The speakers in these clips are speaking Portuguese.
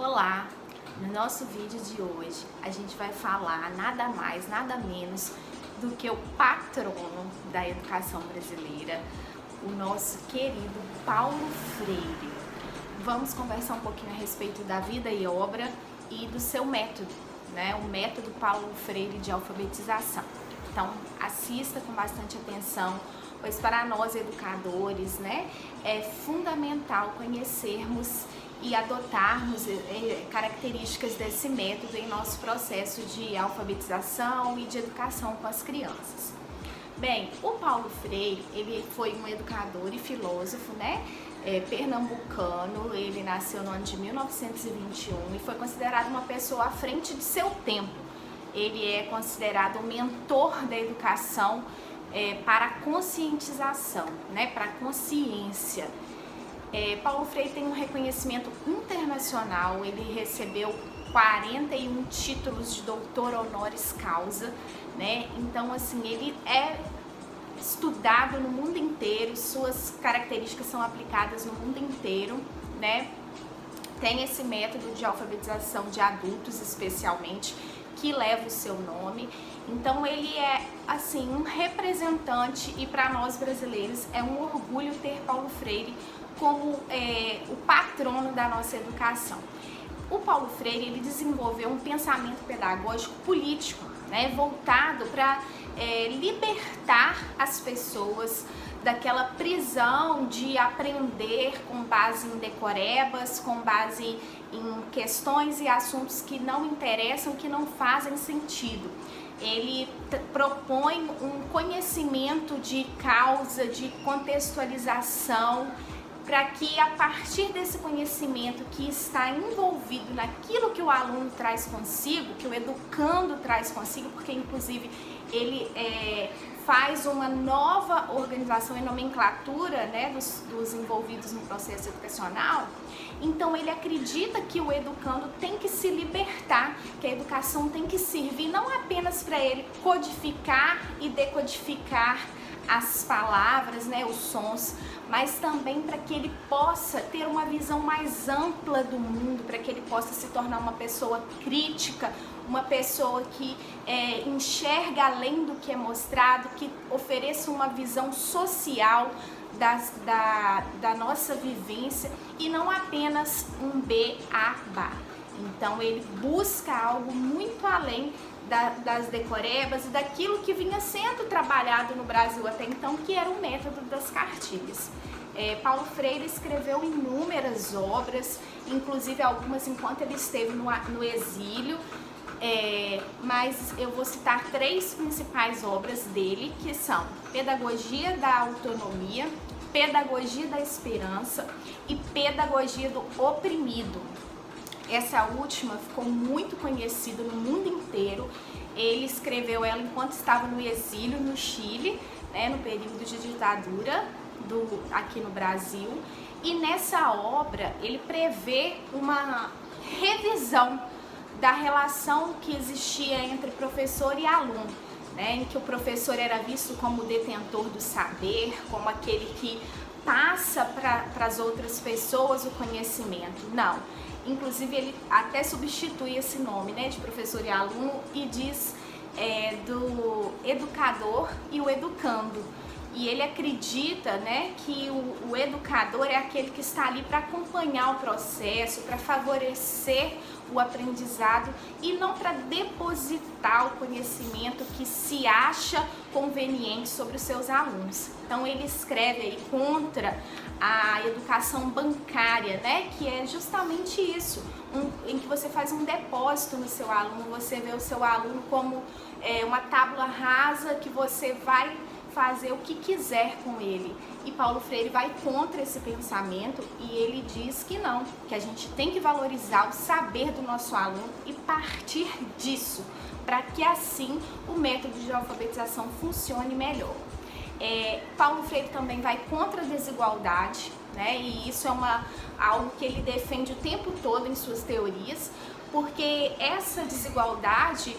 Olá! No nosso vídeo de hoje a gente vai falar nada mais, nada menos do que o patrono da educação brasileira, o nosso querido Paulo Freire. Vamos conversar um pouquinho a respeito da vida e obra e do seu método, né? O método Paulo Freire de alfabetização. Então assista com bastante atenção, pois para nós educadores, né, é fundamental conhecermos e adotarmos características desse método em nosso processo de alfabetização e de educação com as crianças. Bem, o Paulo Freire, ele foi um educador e filósofo, né, pernambucano. Ele nasceu no ano de 1921 e foi considerado uma pessoa à frente de seu tempo. Ele é considerado o mentor da educação para a conscientização, né, para a consciência. Paulo Freire tem um reconhecimento internacional. Ele recebeu 41 títulos de doutor honoris causa, né? Então, assim, ele é estudado no mundo inteiro, suas características são aplicadas no mundo inteiro, né? Tem esse método de alfabetização de adultos, especialmente, que leva o seu nome. Então ele é, assim, um representante, e para nós brasileiros é um orgulho ter Paulo Freire como o patrono da nossa educação. O Paulo Freire, ele desenvolveu um pensamento pedagógico político, né, voltado para libertar as pessoas daquela prisão de aprender com base em decorebas, com base em questões e assuntos que não interessam, que não fazem sentido. Ele propõe um conhecimento de causa, de contextualização, para que a partir desse conhecimento que está envolvido naquilo que o aluno traz consigo, que o educando traz consigo, porque inclusive ele faz uma nova organização e nomenclatura, né, dos envolvidos no processo educacional. Então ele acredita que o educando tem que se libertar, que a educação tem que servir não apenas para ele codificar e decodificar as palavras, né, os sons, mas também para que ele possa ter uma visão mais ampla do mundo, para que ele possa se tornar uma pessoa crítica, uma pessoa que enxerga além do que é mostrado, que ofereça uma visão social da nossa vivência e não apenas um beabá. Então ele busca algo muito além das decorebas e daquilo que vinha sendo trabalhado no Brasil até então, que era o método das cartilhas. Paulo Freire escreveu inúmeras obras, inclusive algumas enquanto ele esteve no exílio, mas eu vou citar três principais obras dele, que são Pedagogia da Autonomia, Pedagogia da Esperança e Pedagogia do Oprimido. Essa última ficou muito conhecida no mundo inteiro. Ele escreveu ela enquanto estava no exílio no Chile, né, no período de ditadura aqui no Brasil. E nessa obra ele prevê uma revisão da relação que existia entre professor e aluno, né, em que o professor era visto como o detentor do saber, como aquele que passa para as outras pessoas o conhecimento. Não. Inclusive ele até substitui esse nome, né, de professor e aluno, e diz do educador e o educando. E ele acredita, né, que o educador é aquele que está ali para acompanhar o processo, para favorecer o aprendizado e não para depositar o conhecimento que se acha conveniente sobre os seus alunos. Então ele escreve aí contra a educação bancária, né, que é justamente isso, em que você faz um depósito no seu aluno, você vê o seu aluno como uma tábua rasa que você vai fazer o que quiser com ele. E Paulo Freire vai contra esse pensamento e ele diz que não, que a gente tem que valorizar o saber do nosso aluno e partir disso, para que assim o método de alfabetização funcione melhor. Paulo Freire também vai contra a desigualdade, né? E isso é algo que ele defende o tempo todo em suas teorias, porque essa desigualdade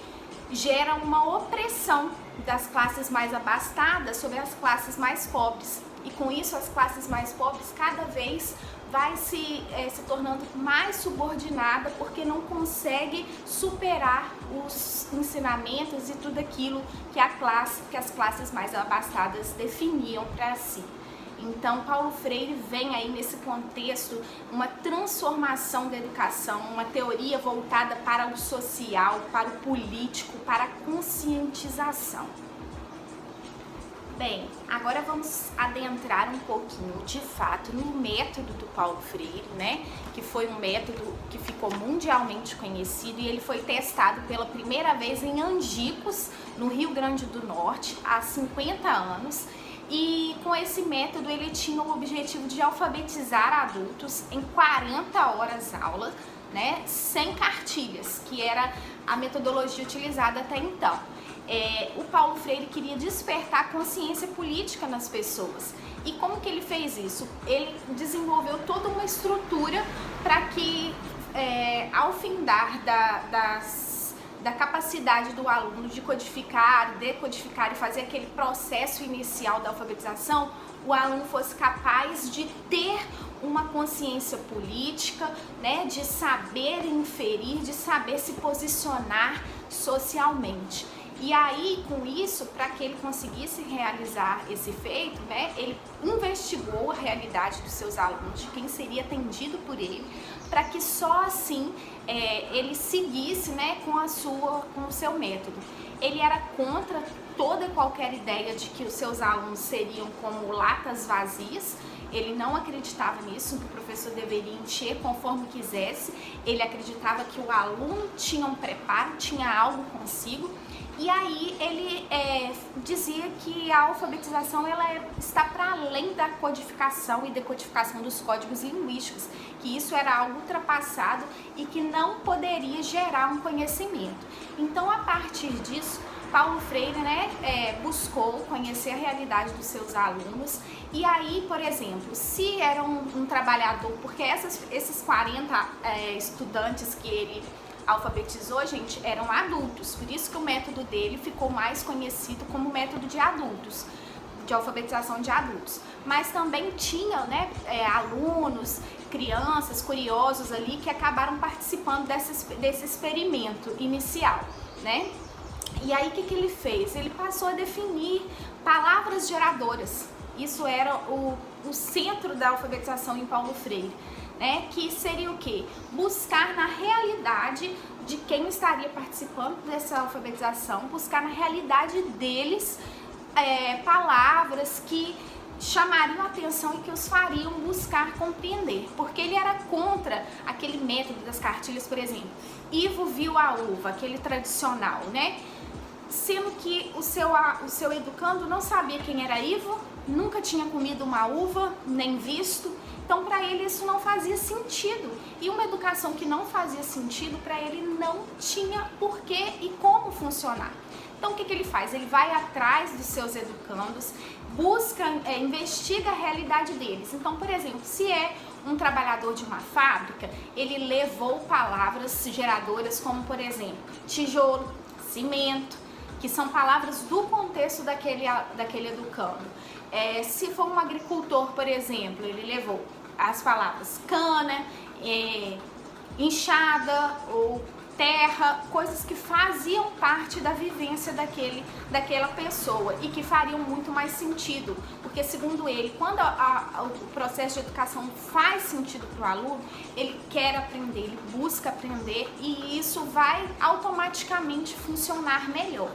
gera uma opressão das classes mais abastadas sobre as classes mais pobres. E com isso as classes mais pobres cada vez vai se tornando mais subordinada porque não consegue superar os ensinamentos e tudo aquilo que as classes mais abastadas definiam para si. Então, Paulo Freire vem aí nesse contexto uma transformação da educação, uma teoria voltada para o social, para o político, para a conscientização. Bem, agora vamos adentrar um pouquinho, de fato, no método do Paulo Freire, né? Que foi um método que ficou mundialmente conhecido e ele foi testado pela primeira vez em Angicos, no Rio Grande do Norte, há 50 anos. E com esse método ele tinha o objetivo de alfabetizar adultos em 40 horas aula, né? Sem cartilhas, que era a metodologia utilizada até então. O Paulo Freire queria despertar consciência política nas pessoas. E como que ele fez isso? Ele desenvolveu toda uma estrutura para que, ao findar da capacidade do aluno de codificar, decodificar e fazer aquele processo inicial da alfabetização, o aluno fosse capaz de ter uma consciência política, né, de saber inferir, de saber se posicionar socialmente. E aí, com isso, para que ele conseguisse realizar esse feito, né, ele investigou a realidade dos seus alunos, de quem seria atendido por ele, para que só assim ele seguisse, né, com o seu método. Ele era contra toda e qualquer ideia de que os seus alunos seriam como latas vazias. Ele não acreditava nisso, que o professor deveria encher conforme quisesse. Ele acreditava que o aluno tinha um preparo, tinha algo consigo. E aí ele dizia que a alfabetização está para além da codificação e decodificação dos códigos linguísticos, que isso era algo ultrapassado e que não poderia gerar um conhecimento. Então, a partir disso, Paulo Freire, né, buscou conhecer a realidade dos seus alunos. E aí, por exemplo, se era um trabalhador, porque esses 40 estudantes que ele alfabetizou, gente, eram adultos, por isso que o método dele ficou mais conhecido como método de adultos, de alfabetização de adultos. Mas também tinha, né, alunos, crianças, curiosos ali que acabaram participando desse experimento inicial, né? E aí, o que ele fez? Ele passou a definir palavras geradoras. Isso era o centro da alfabetização em Paulo Freire, né? Que seria o quê? Buscar na realidade de quem estaria participando dessa alfabetização, buscar na realidade deles palavras que chamariam a atenção e que os fariam buscar compreender, porque ele era contra aquele método das cartilhas, por exemplo. Ivo viu a uva, aquele tradicional, né? Sendo que o seu educando não sabia quem era Ivo, nunca tinha comido uma uva, nem visto. Então, para ele, isso não fazia sentido. E uma educação que não fazia sentido, para ele, não tinha porquê e como funcionar. Então, o que ele faz? Ele vai atrás dos seus educandos, busca, investiga a realidade deles. Então, por exemplo, se é um trabalhador de uma fábrica, ele levou palavras geradoras como, por exemplo, tijolo, cimento, que são palavras do contexto daquele educando. Se for um agricultor, por exemplo, ele levou as palavras cana, enxada ou terra, coisas que faziam parte da vivência daquela pessoa e que fariam muito mais sentido, porque segundo ele, quando o processo de educação faz sentido para o aluno, ele quer aprender, ele busca aprender e isso vai automaticamente funcionar melhor.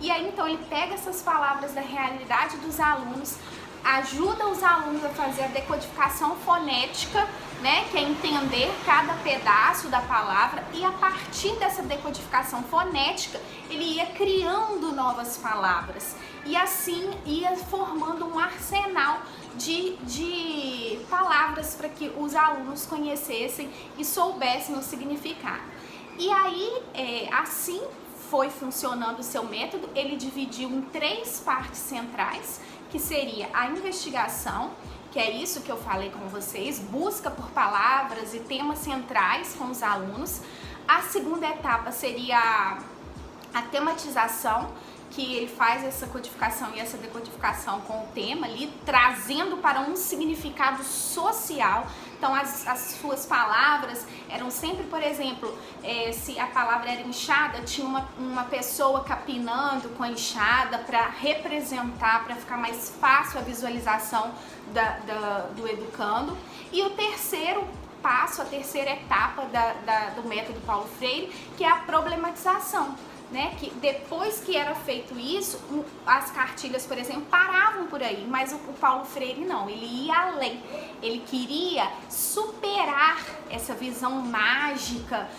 E aí então ele pega essas palavras da realidade dos alunos, ajuda os alunos a fazer a decodificação fonética, né, que é entender cada pedaço da palavra, e a partir dessa decodificação fonética ele ia criando novas palavras e assim ia formando um arsenal de palavras para que os alunos conhecessem e soubessem o significado. E aí assim foi funcionando o seu método. Ele dividiu em 3 partes centrais, que seria a investigação, que é isso que eu falei com vocês, busca por palavras e temas centrais com os alunos. A segunda etapa seria a tematização, que ele faz essa codificação e essa decodificação com o tema ali, trazendo para um significado social, Então as suas palavras eram sempre, por exemplo, se a palavra era enxada, tinha uma pessoa capinando com a enxada para representar, para ficar mais fácil a visualização do educando. E o terceiro passo, a terceira etapa do método Paulo Freire, que é a problematização, né? Que depois que era feito isso, as cartilhas, por exemplo, paravam por aí, mas o Paulo Freire não, ele ia além, ele queria superar essa visão mágica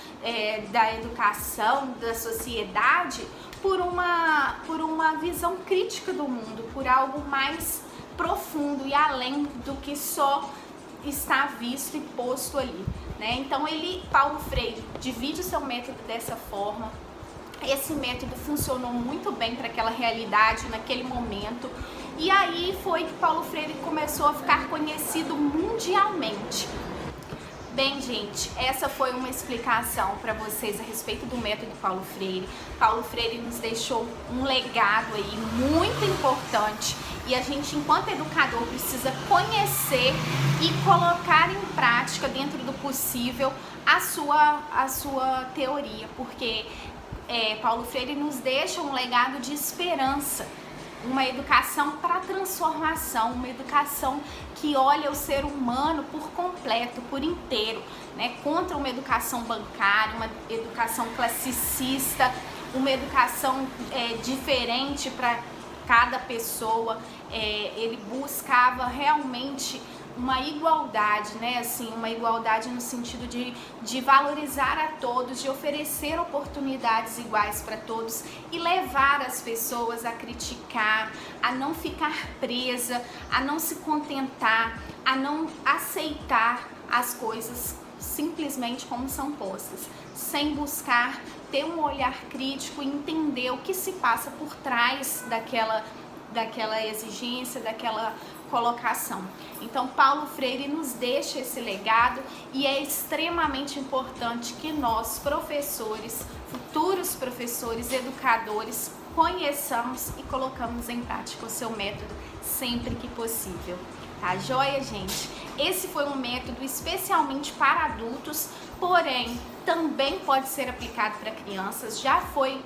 da educação, da sociedade, por uma visão crítica do mundo, por algo mais profundo e além do que só está visto e posto ali, né? Então Paulo Freire divide o seu método dessa forma. Esse método funcionou muito bem para aquela realidade naquele momento, e aí foi que Paulo Freire começou a ficar conhecido mundialmente. Bem, gente, essa foi uma explicação para vocês a respeito do método Paulo Freire. Paulo Freire nos deixou um legado aí muito importante, e a gente, enquanto educador, precisa conhecer e colocar em prática, dentro do possível, a sua teoria, porque Paulo Freire nos deixa um legado de esperança, uma educação para transformação, uma educação que olha o ser humano por completo, por inteiro, né? Contra uma educação bancária, uma educação classicista, uma educação diferente para cada pessoa. Ele buscava realmente uma igualdade, né? Assim, uma igualdade no sentido de valorizar a todos, de oferecer oportunidades iguais para todos e levar as pessoas a criticar, a não ficar presa, a não se contentar, a não aceitar as coisas simplesmente como são postas, sem buscar ter um olhar crítico e entender o que se passa por trás daquela exigência, daquela colocação. Então Paulo Freire nos deixa esse legado, e é extremamente importante que nós, professores, futuros professores, educadores, conheçamos e colocamos em prática o seu método sempre que possível. Tá joia, gente? Esse foi um método especialmente para adultos, porém também pode ser aplicado para crianças. Já foi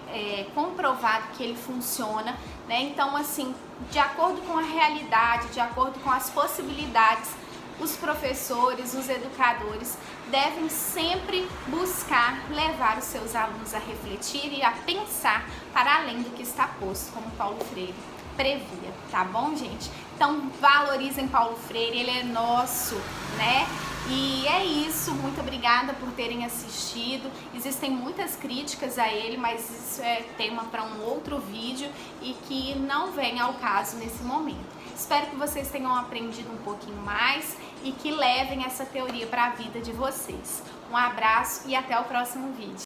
comprovado que ele funciona, né? Então, assim, de acordo com a realidade, de acordo com as possibilidades, os professores, os educadores devem sempre buscar levar os seus alunos a refletir e a pensar para além do que está posto, como Paulo Freire previa, tá bom, gente? Então valorizem Paulo Freire, ele é nosso, né? E é isso, muito obrigada por terem assistido. Existem muitas críticas a ele, mas isso é tema para um outro vídeo e que não vem ao caso nesse momento. Espero que vocês tenham aprendido um pouquinho mais e que levem essa teoria para a vida de vocês. Um abraço e até o próximo vídeo.